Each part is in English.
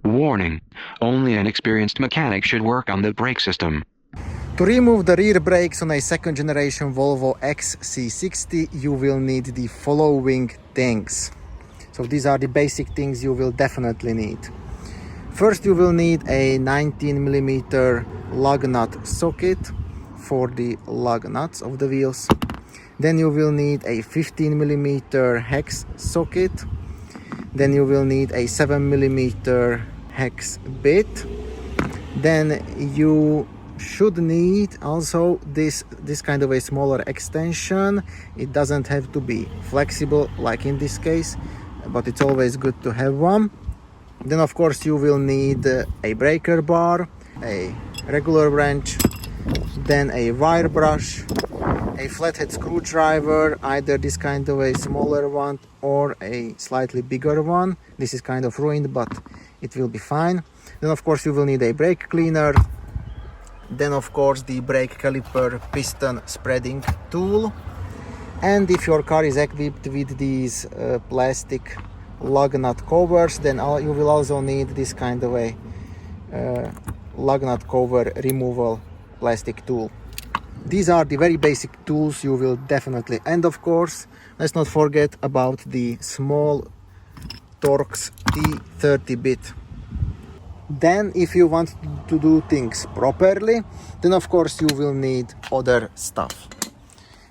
Warning: only an experienced mechanic should work on the brake system. To remove the rear brakes on a second generation Volvo XC60, you will need the following things. So these are the basic things you will definitely need. First, you will need a 19mm lug nut socket for the lug nuts of the wheels. Then you will need a 15mm hex socket. Then you will need a 7mm hex bit. Then you should need also this kind of a smaller extension. It doesn't have to be flexible like in this case, but it's always good to have one. Then of course you will need a breaker bar, a regular wrench, then a wire brush, a flathead screwdriver, either this kind of a smaller one or a slightly bigger one. This is kind of ruined, but it will be fine. Then of course you will need a brake cleaner. Then of course the brake caliper piston spreading tool. And if your car is equipped with these plastic lug nut covers, then you will also need this kind of a lug nut cover removal plastic tool. These are the very basic tools you will definitely. And of course, let's not forget about the small Torx T30 bit. Then if you want to do things properly, then of course you will need other stuff.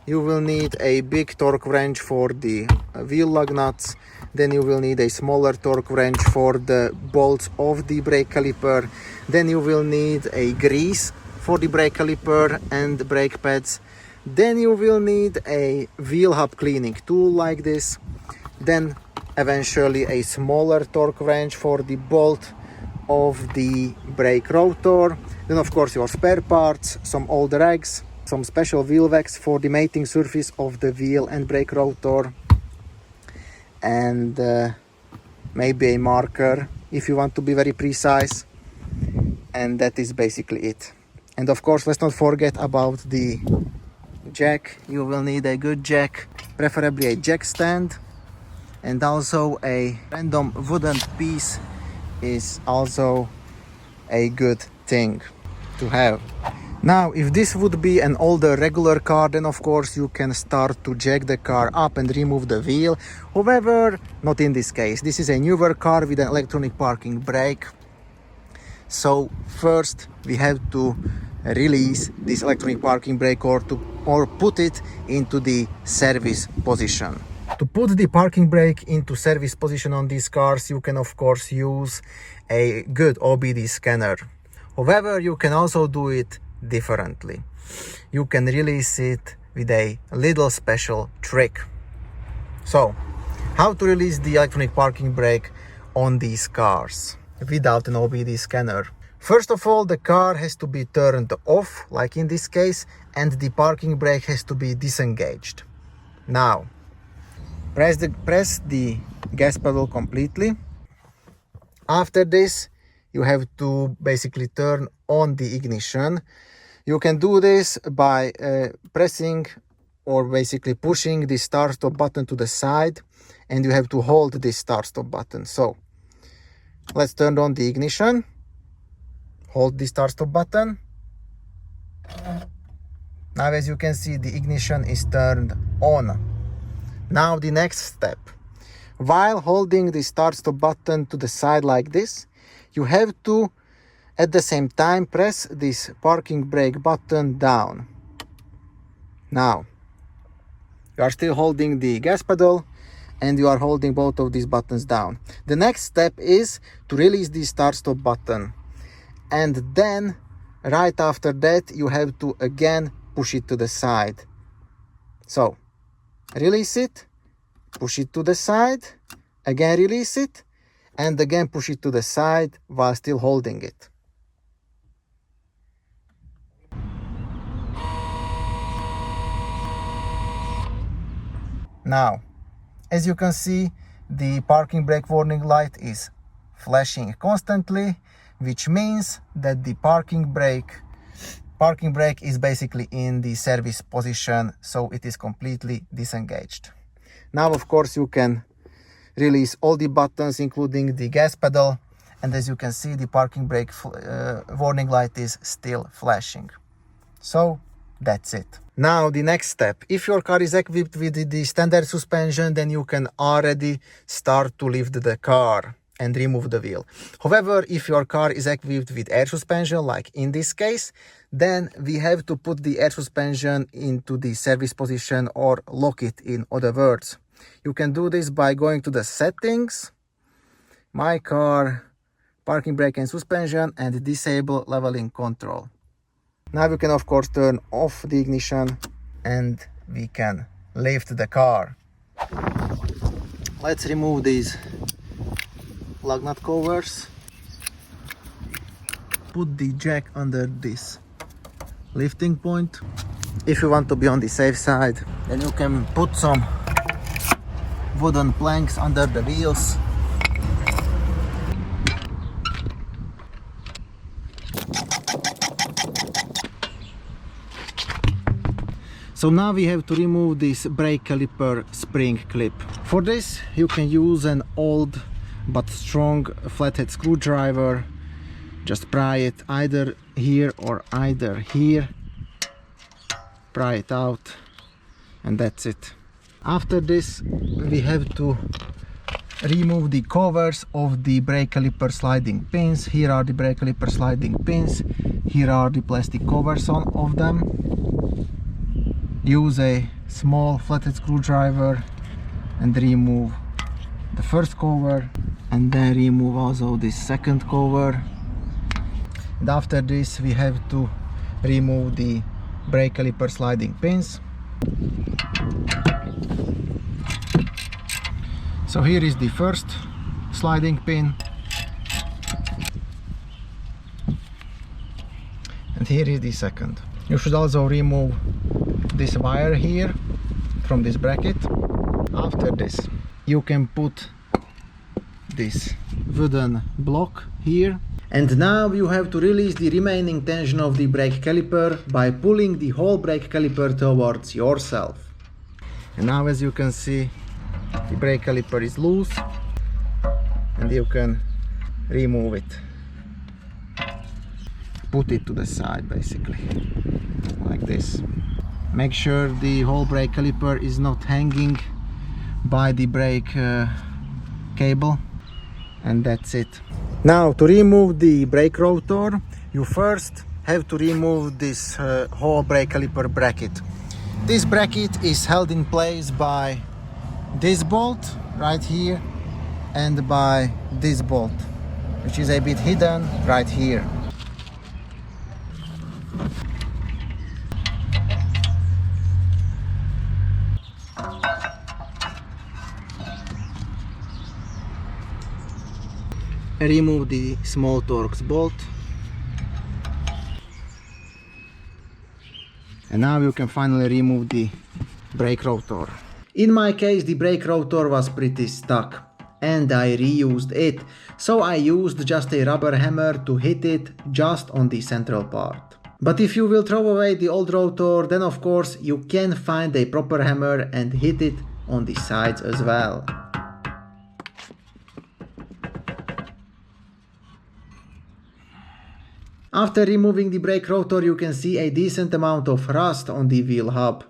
You will need a big torque wrench for the wheel lug nuts. Then you will need a smaller torque wrench for the bolts of the brake caliper. Then you will need a grease for the brake caliper and brake pads. Then you will need a wheel hub cleaning tool like this. Then eventually a smaller torque wrench for the bolt of the brake rotor. Then of course your spare parts, some old rags, some special wheel wax for the mating surface of the wheel and brake rotor, and maybe a marker if you want to be very precise. And that is basically it. And of course let's not forget about the jack. You will need a good jack, preferably a jack stand, and also a random wooden piece is also a good thing to have. Now, if this would be an older regular car, then of course you can start to jack the car up and remove the wheel. However, not in this case. This is a newer car with an electronic parking brake. So first we have to release this electronic parking brake or put it into the service position. To put the parking brake into service position on these cars, you can of course use a good OBD scanner. However, you can also do it differently. You can release it with a little special trick. So, how to release the electronic parking brake on these cars without an OBD scanner? First of all, the car has to be turned off, like in this case, and the parking brake has to be disengaged. Now, press the gas pedal completely. After this, you have to basically turn on the ignition. You can do this by pressing or basically pushing the start-stop button to the side, and you have to hold this start-stop button. So, let's turn on the ignition. Hold the start-stop button. Now, as you can see, the ignition is turned on. Now the next step. While holding the start-stop button to the side like this, you have to at the same time press this parking brake button down. Now, you are still holding the gas pedal and you are holding both of these buttons down. The next step is to release the start-stop button. And then, right after that, you have to again push it to the side. So, release it, push it to the side, again release it, and again push it to the side while still holding it. Now, as you can see, the parking brake warning light is flashing constantly, which means that the parking brake is basically in the service position, so it is completely disengaged. Now, of course, you can release all the buttons, including the gas pedal, And as you can see, the parking brake warning light is still flashing. So that's it. Now the next step. If your car is equipped with the standard suspension, then you can already start to lift the car and remove the wheel. However, if your car is equipped with air suspension, like in this case, then we have to put the air suspension into the service position or lock it, in other words. You can do this by going to the settings, my car, parking brake and suspension, and disable leveling control. Now you can of course turn off the ignition and we can lift the car. Let's remove these lug nut covers. Put the jack under this lifting point. If you want to be on the safe side, then you can put some wooden planks under the wheels. So now we have to remove this brake caliper spring clip. For this you can use an old but strong flathead screwdriver. Just pry it either here or either here. Pry it out and that's it. After this we have to remove the covers of the brake caliper sliding pins. Here are the brake caliper sliding pins. Here are the plastic covers of them. Use a small flathead screwdriver and remove the first cover, and then remove also the second cover. And after this we have to remove the brake caliper sliding pins. So here is the first sliding pin, and here is the second. You should also remove this wire here from this bracket. After this you can put this wooden block here, and now you have to release the remaining tension of the brake caliper by pulling the whole brake caliper towards yourself. And now as you can see, the brake caliper is loose and you can remove it. Put it to the side basically, like this. Make sure the whole brake caliper is not hanging by the brake cable, and that's it. Now to remove the brake rotor, you first have to remove this whole brake caliper bracket. This bracket is held in place by this bolt right here and by this bolt, which is a bit hidden right here. Remove the small Torx bolt, and now you can finally remove the brake rotor. In my case the brake rotor was pretty stuck and I reused it, so I used just a rubber hammer to hit it just on the central part. But if you will throw away the old rotor, then of course you can find a proper hammer and hit it on the sides as well. After removing the brake rotor, you can see a decent amount of rust on the wheel hub.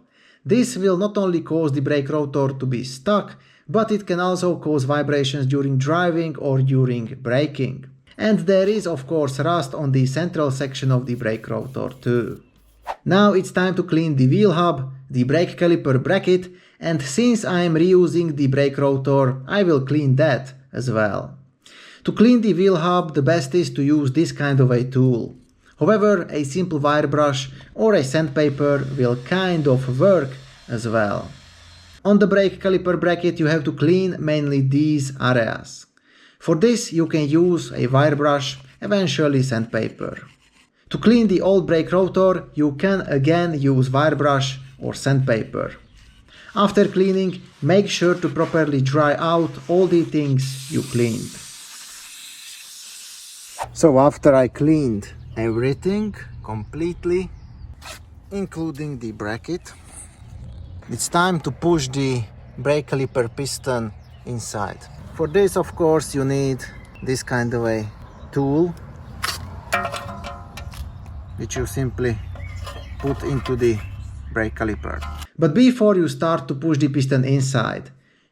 This will not only cause the brake rotor to be stuck, but it can also cause vibrations during driving or during braking. And there is of course rust on the central section of the brake rotor too. Now it's time to clean the wheel hub, the brake caliper bracket, and since I am reusing the brake rotor, I will clean that as well. To clean the wheel hub, the best is to use this kind of a tool. However, a simple wire brush or a sandpaper will kind of work as well. On the brake caliper bracket you have to clean mainly these areas. For this you can use a wire brush, eventually sandpaper. To clean the old brake rotor you can again use wire brush or sandpaper. After cleaning, make sure to properly dry out all the things you cleaned. So after I cleaned everything completely, including the bracket, it's time to push the brake caliper piston inside. For this of course you need this kind of a tool which you simply put into the brake caliper. But before you start to push the piston inside,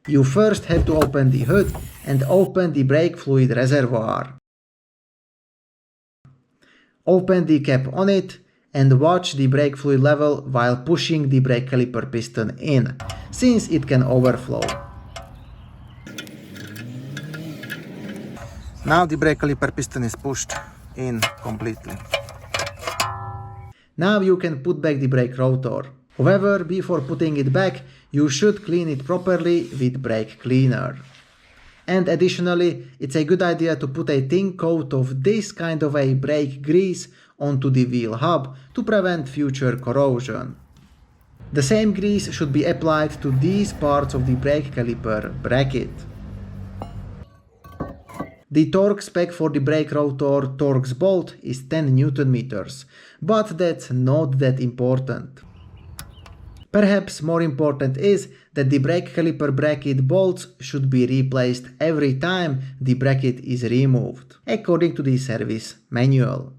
you first have to open the hood and open the brake fluid reservoir. Open the cap on it and watch the brake fluid level while pushing the brake caliper piston in, since it can overflow. Now the brake caliper piston is pushed in completely. Now you can put back the brake rotor. However, before putting it back, you should clean it properly with brake cleaner. And additionally, it's a good idea to put a thin coat of this kind of a brake grease onto the wheel hub to prevent future corrosion. The same grease should be applied to these parts of the brake caliper bracket. The torque spec for the brake rotor Torx bolt is 10 Newton meters, but that's not that important. Perhaps more important is that the brake caliper bracket bolts should be replaced every time the bracket is removed, according to the service manual.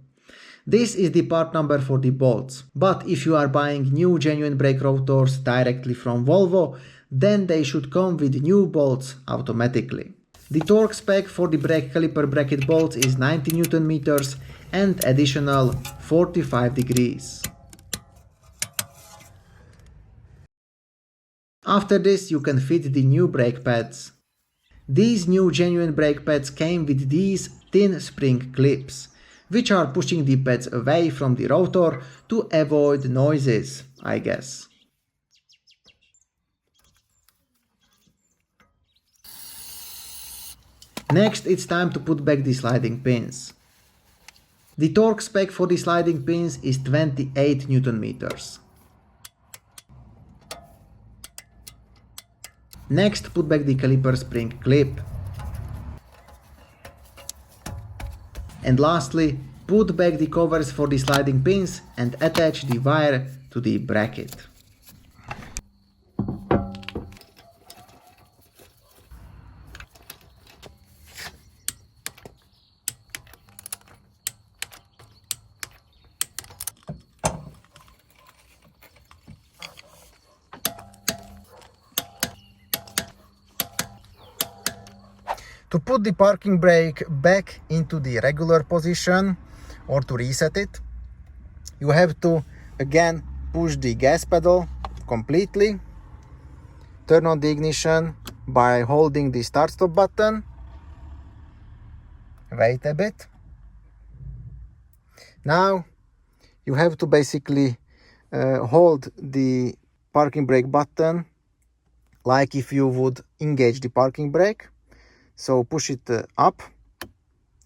This is the part number for the bolts, but if you are buying new genuine brake rotors directly from Volvo, then they should come with new bolts automatically. The torque spec for the brake caliper bracket bolts is 90 Newton meters and additional 45 degrees. After this, you can fit the new brake pads. These new genuine brake pads came with these thin spring clips, which are pushing the pads away from the rotor to avoid noises, I guess. Next, it's time to put back the sliding pins. The torque spec for the sliding pins is 28 Newton meters. Next, put back the caliper spring clip. And lastly, put back the covers for the sliding pins and attach the wire to the bracket. To put the parking brake back into the regular position or to reset it, you have to again push the gas pedal completely, turn on the ignition by holding the start-stop button, wait a bit. Now you have to basically hold the parking brake button like if you would engage the parking brake. So push it up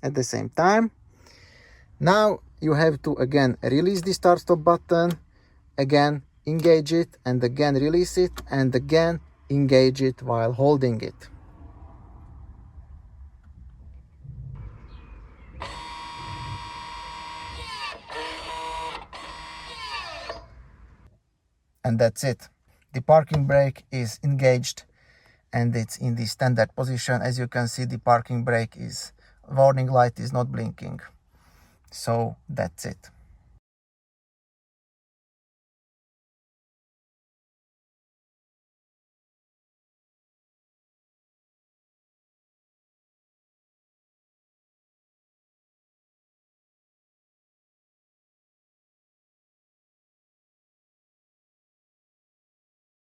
at the same time. Now you have to again release the start-stop button, again engage it and again release it and again engage it while holding it. And that's it. The parking brake is engaged and it's in the standard position. As you can see, the parking brake warning light is not blinking. So that's it.